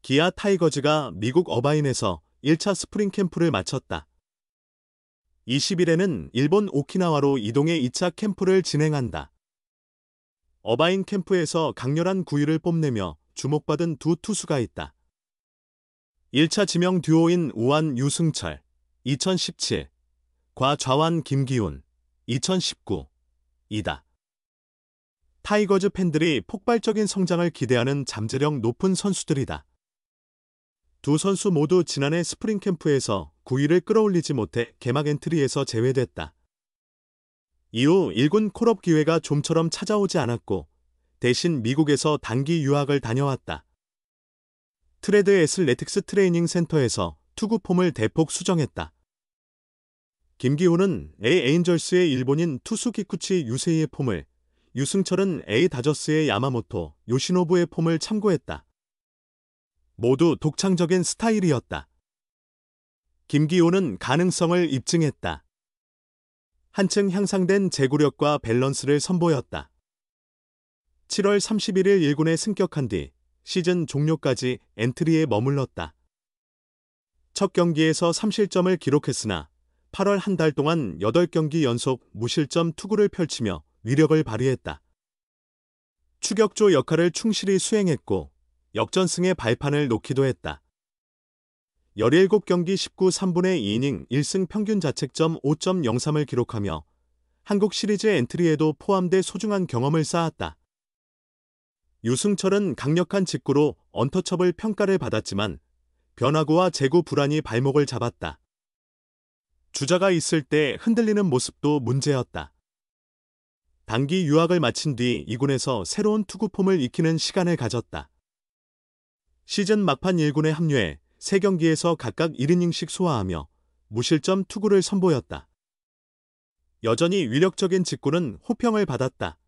기아 타이거즈가 미국 어바인에서 1차 스프링 캠프를 마쳤다. 20일에는 일본 오키나와로 이동해 2차 캠프를 진행한다. 어바인 캠프에서 강렬한 구위를 뽐내며 주목받은 두 투수가 있다. 1차 지명 듀오인 우완 유승철 2017, 과 좌완 김기훈 2019 이다. 타이거즈 팬들이 폭발적인 성장을 기대하는 잠재력 높은 선수들이다. 두 선수 모두 지난해 스프링 캠프에서 9위를 끌어올리지 못해 개막 엔트리에서 제외됐다. 이후 1군 콜업 기회가 좀처럼 찾아오지 않았고 대신 미국에서 단기 유학을 다녀왔다. 트레드 애슬레틱스 트레이닝 센터에서 투구 폼을 대폭 수정했다. 김기훈은 A 에인절스의 일본인 투수 기쿠치 유세이의 폼을, 유승철은 A 다저스의 야마모토 요시노부의 폼을 참고했다. 모두 독창적인 스타일이었다. 김기훈은 가능성을 입증했다. 한층 향상된 제구력과 밸런스를 선보였다. 7월 31일 1군에 승격한 뒤 시즌 종료까지 엔트리에 머물렀다. 첫 경기에서 3실점을 기록했으나 8월 한 달 동안 8경기 연속 무실점 투구를 펼치며 위력을 발휘했다. 추격조 역할을 충실히 수행했고 역전승의 발판을 놓기도 했다. 17경기 19 3분의 2이닝 1승 평균 자책점 5.03을 기록하며 한국 시리즈 엔트리에도 포함돼 소중한 경험을 쌓았다. 유승철은 강력한 직구로 언터처블 평가를 받았지만 변화구와 제구 불안이 발목을 잡았다. 주자가 있을 때 흔들리는 모습도 문제였다. 단기 유학을 마친 뒤 2군에서 새로운 투구 폼을 익히는 시간을 가졌다. 시즌 막판 1군에 합류해 3경기에서 각각 1이닝씩 소화하며 무실점 투구를 선보였다. 여전히 위력적인 직구는 호평을 받았다.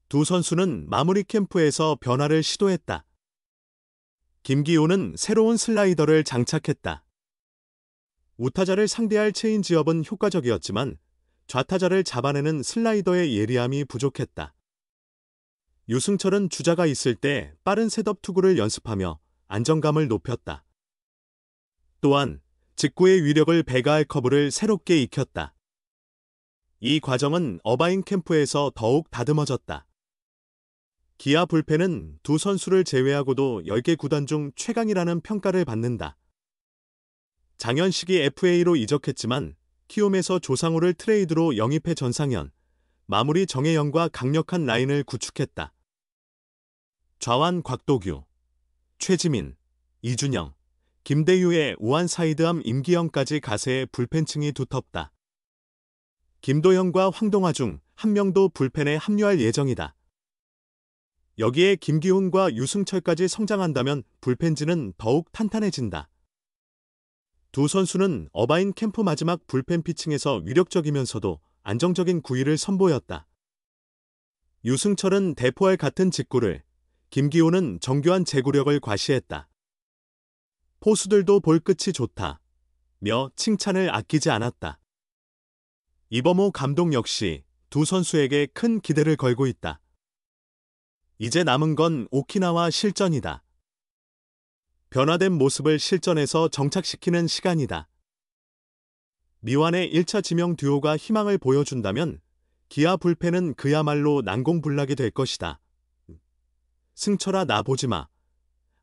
두 선수는 마무리 캠프에서 변화를 시도했다. 김기훈은 새로운 슬라이더를 장착했다. 우타자를 상대할 체인지업은 효과적이었지만 좌타자를 잡아내는 슬라이더의 예리함이 부족했다. 유승철은 주자가 있을 때 빠른 셋업 투구를 연습하며 안정감을 높였다. 또한 직구의 위력을 배가할 커브를 새롭게 익혔다. 이 과정은 어바인 캠프에서 더욱 다듬어졌다. 기아 불펜은 두 선수를 제외하고도 10개 구단 중 최강이라는 평가를 받는다. 장현식이 FA로 이적했지만 키움에서 조상우를 트레이드로 영입해 전상현, 마무리 정혜영과 강력한 라인을 구축했다. 좌완 곽도규, 최지민, 이준영, 김대유의 우완 사이드암 임기영까지 가세해 불펜층이 두텁다. 김도영과 황동화 중 한 명도 불펜에 합류할 예정이다. 여기에 김기훈과 유승철까지 성장한다면 불펜진은 더욱 탄탄해진다. 두 선수는 어바인 캠프 마지막 불펜 피칭에서 위력적이면서도 안정적인 구위를 선보였다. 유승철은 대포알 같은 직구를, 김기훈은 정교한 제구력을 과시했다. 포수들도 볼 끝이 좋다 며 칭찬을 아끼지 않았다. 이범호 감독 역시 두 선수에게 큰 기대를 걸고 있다. 이제 남은 건 오키나와 실전이다. 변화된 모습을 실전에서 정착시키는 시간이다. 미완의 1차 지명 듀오가 희망을 보여준다면 기아 불펜은 그야말로 난공불락이 될 것이다. 승철아 나 보지마.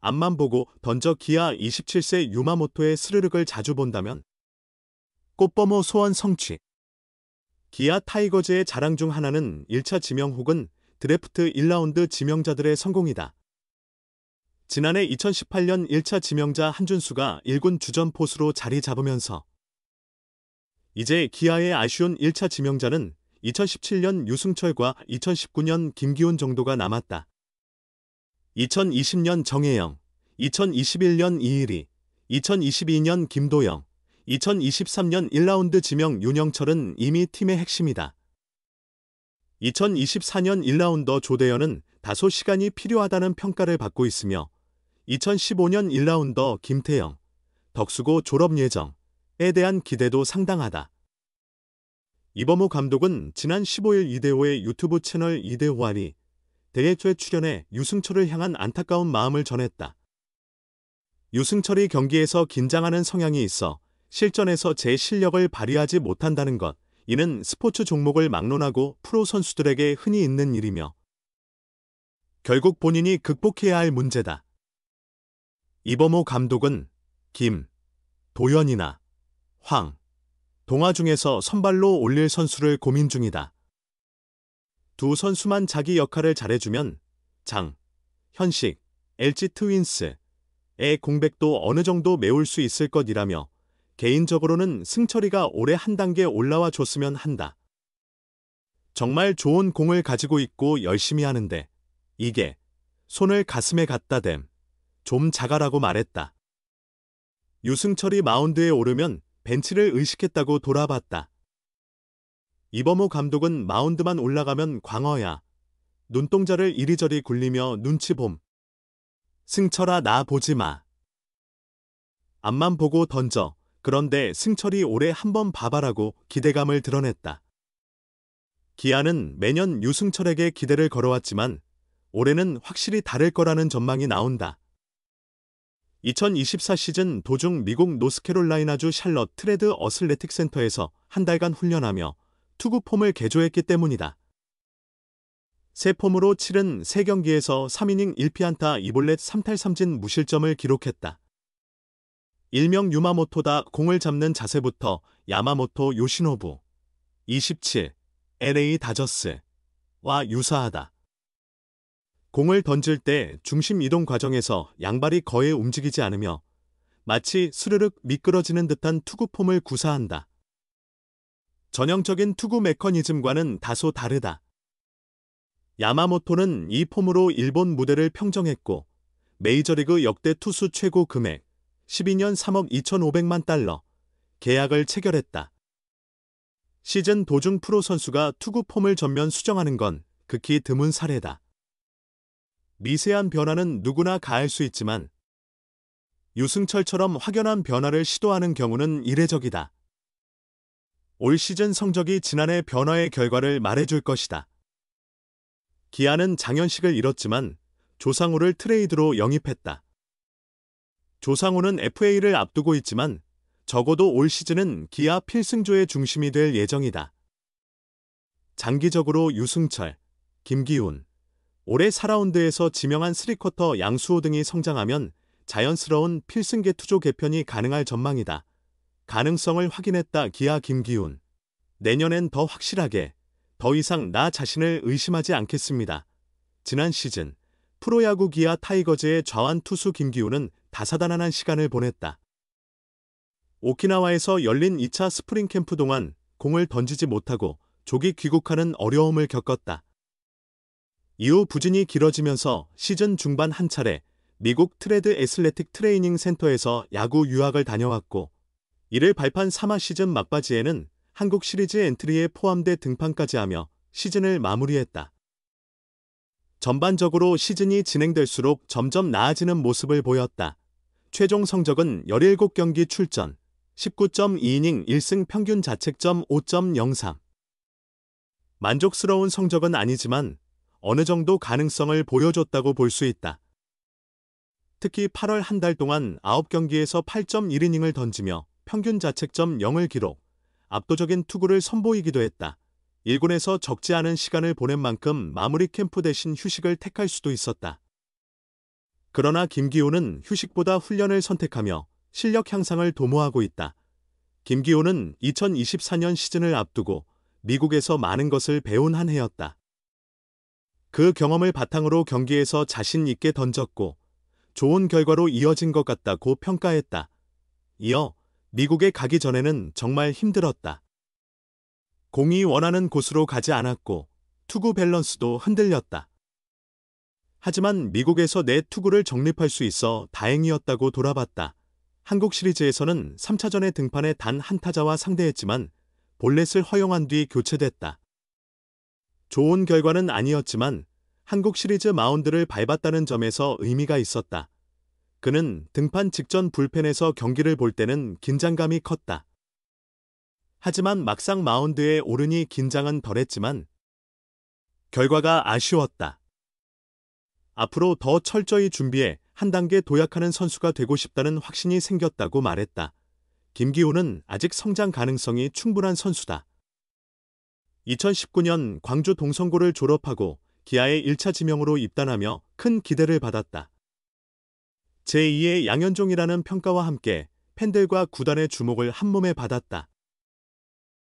앞만 보고 던져. 기아 27세 유마모토의 스르륵을 자주 본다면 꽃범호 소원 성취. 기아 타이거즈의 자랑 중 하나는 1차 지명 혹은 드래프트 1라운드 지명자들의 성공이다. 지난해 2018년 1차 지명자 한준수가 1군 주전 포수로 자리 잡으면서 이제 기아의 아쉬운 1차 지명자는 2017년 유승철과 2019년 김기훈 정도가 남았다. 2020년 정혜영, 2021년 이일이, 2022년 김도영, 2023년 1라운드 지명 윤영철은 이미 팀의 핵심이다. 2024년 1라운더 조대현은 다소 시간이 필요하다는 평가를 받고 있으며 2015년 1라운더 김태영, 덕수고 졸업 예정에 대한 기대도 상당하다. 이범호 감독은 지난 15일 이대호의 유튜브 채널 이대호알이 대회초에 출연해 유승철을 향한 안타까운 마음을 전했다. 유승철이 경기에서 긴장하는 성향이 있어 실전에서 제 실력을 발휘하지 못한다는 것, 이는 스포츠 종목을 막론하고 프로 선수들에게 흔히 있는 일이며 결국 본인이 극복해야 할 문제다. 이범호 감독은 김, 도현이나 황, 동아 중에서 선발로 올릴 선수를 고민 중이다. 두 선수만 자기 역할을 잘해주면 장, 현식, LG 트윈스의 공백도 어느 정도 메울 수 있을 것이라며 개인적으로는 승철이가 올해 한 단계 올라와 줬으면 한다. 정말 좋은 공을 가지고 있고 열심히 하는데 이게 손을 가슴에 갖다 댐, 좀 자가라고 말했다. 유승철이 마운드에 오르면 벤치를 의식했다고 돌아봤다. 이범호 감독은 마운드만 올라가면 광어야. 눈동자를 이리저리 굴리며 눈치 봄. 승철아 나 보지 마. 앞만 보고 던져. 그런데 승철이 올해 한번 봐봐라고 기대감을 드러냈다. 기아는 매년 유승철에게 기대를 걸어왔지만 올해는 확실히 다를 거라는 전망이 나온다. 2024 시즌 도중 미국 노스캐롤라이나주 샬럿 트레드 어슬레틱 센터에서 한 달간 훈련하며 투구 폼을 개조했기 때문이다. 새 폼으로 치른 3경기에서 3이닝 1피안타 2볼넷 3탈3진 무실점을 기록했다. 일명 유마모토다. 공을 잡는 자세부터 야마모토 요시노부 27, LA 다저스와 유사하다. 공을 던질 때 중심 이동 과정에서 양발이 거의 움직이지 않으며 마치 스르륵 미끄러지는 듯한 투구 폼을 구사한다. 전형적인 투구 메커니즘과는 다소 다르다. 야마모토는 이 폼으로 일본 무대를 평정했고 메이저리그 역대 투수 최고 금액 12년 3억 2,500만 달러 계약을 체결했다. 시즌 도중 프로 선수가 투구 폼을 전면 수정하는 건 극히 드문 사례다. 미세한 변화는 누구나 가할 수 있지만 유승철처럼 확연한 변화를 시도하는 경우는 이례적이다. 올 시즌 성적이 지난해 변화의 결과를 말해줄 것이다. 기아는 장현식을 잃었지만 조상우를 트레이드로 영입했다. 조상우는 FA를 앞두고 있지만 적어도 올 시즌은 기아 필승조의 중심이 될 예정이다. 장기적으로 유승철, 김기훈, 올해 4라운드에서 지명한 3쿼터 양수호 등이 성장하면 자연스러운 필승계 투조 개편이 가능할 전망이다. 가능성을 확인했다. 기아 김기훈. 내년엔 더 확실하게, 더 이상 나 자신을 의심하지 않겠습니다. 지난 시즌 프로야구 기아 타이거즈의 좌완 투수 김기훈은 다사다난한 시간을 보냈다. 오키나와에서 열린 2차 스프링 캠프 동안 공을 던지지 못하고 조기 귀국하는 어려움을 겪었다. 이후 부진이 길어지면서 시즌 중반 한 차례 미국 트레드 애슬레틱 트레이닝 센터에서 야구 유학을 다녀왔고 이를 발판 삼아 시즌 막바지에는 한국 시리즈 엔트리에 포함돼 등판까지 하며 시즌을 마무리했다. 전반적으로 시즌이 진행될수록 점점 나아지는 모습을 보였다. 최종 성적은 17경기 출전, 19.2이닝 1승 평균 자책점 5.03. 만족스러운 성적은 아니지만 어느 정도 가능성을 보여줬다고 볼 수 있다. 특히 8월 한 달 동안 9경기에서 8.1이닝을 던지며 평균 자책점 0을 기록, 압도적인 투구를 선보이기도 했다. 1군에서 적지 않은 시간을 보낸 만큼 마무리 캠프 대신 휴식을 택할 수도 있었다. 그러나 김기훈은 휴식보다 훈련을 선택하며 실력 향상을 도모하고 있다. 김기훈은 2024년 시즌을 앞두고 미국에서 많은 것을 배운 한 해였다. 그 경험을 바탕으로 경기에서 자신 있게 던졌고 좋은 결과로 이어진 것 같다고 평가했다. 이어 미국에 가기 전에는 정말 힘들었다. 공이 원하는 곳으로 가지 않았고 투구 밸런스도 흔들렸다. 하지만 미국에서 내 투구를 정립할 수 있어 다행이었다고 돌아봤다. 한국 시리즈에서는 3차전에 등판해 단 한 타자와 상대했지만 볼넷을 허용한 뒤 교체됐다. 좋은 결과는 아니었지만 한국 시리즈 마운드를 밟았다는 점에서 의미가 있었다. 그는 등판 직전 불펜에서 경기를 볼 때는 긴장감이 컸다. 하지만 막상 마운드에 오르니 긴장은 덜했지만 결과가 아쉬웠다. 앞으로 더 철저히 준비해 한 단계 도약하는 선수가 되고 싶다는 확신이 생겼다고 말했다. 김기호는 아직 성장 가능성이 충분한 선수다. 2019년 광주 동성고를 졸업하고 기아의 1차 지명으로 입단하며 큰 기대를 받았다. 제2의 양현종이라는 평가와 함께 팬들과 구단의 주목을 한몸에 받았다.